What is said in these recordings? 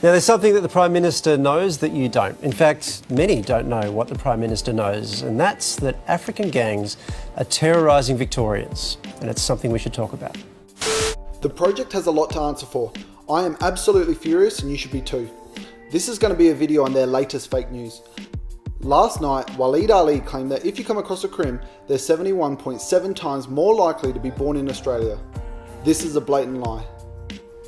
Now, there's something that the Prime Minister knows that you don't. In fact, many don't know what the Prime Minister knows, and that's that African gangs are terrorising Victorians, and it's something we should talk about. The project has a lot to answer for. I am absolutely furious, and you should be too. This is going to be a video on their latest fake news. Last night, Waleed Aly claimed that if you come across a Crim, they're 71.7 times more likely to be born in Australia. This is a blatant lie.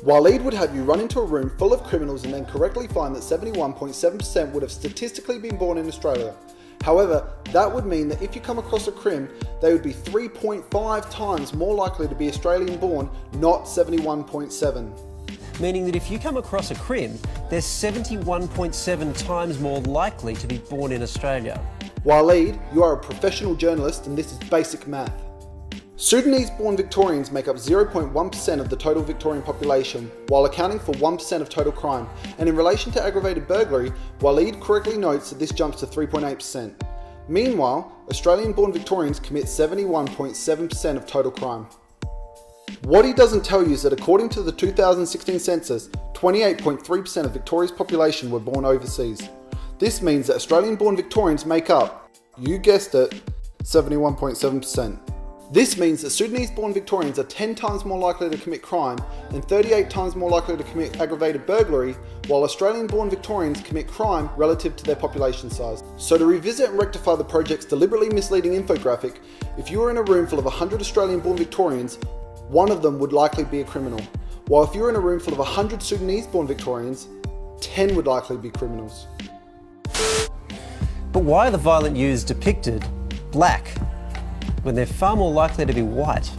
Waleed would have you run into a room full of criminals and then correctly find that 71.7% would have statistically been born in Australia. However, that would mean that if you come across a Crim, they would be 3.5 times more likely to be Australian born, not 71.7. Meaning that if you come across a Crim, they're 71.7 times more likely to be born in Australia. Waleed, you are a professional journalist and this is basic math. Sudanese-born Victorians make up 0.1% of the total Victorian population, while accounting for 1% of total crime, and in relation to aggravated burglary, Waleed correctly notes that this jumps to 3.8%. Meanwhile, Australian-born Victorians commit 71.7% of total crime. What he doesn't tell you is that according to the 2016 census, 28.3% of Victoria's population were born overseas. This means that Australian-born Victorians make up, you guessed it, 71.7%. This means that Sudanese-born Victorians are 10 times more likely to commit crime and 38 times more likely to commit aggravated burglary, while Australian-born Victorians commit crime relative to their population size. So to revisit and rectify the project's deliberately misleading infographic, if you were in a room full of 100 Australian-born Victorians, one of them would likely be a criminal, while if you were in a room full of 100 Sudanese-born Victorians, 10 would likely be criminals. But why are the violent youths depicted black when they're far more likely to be white?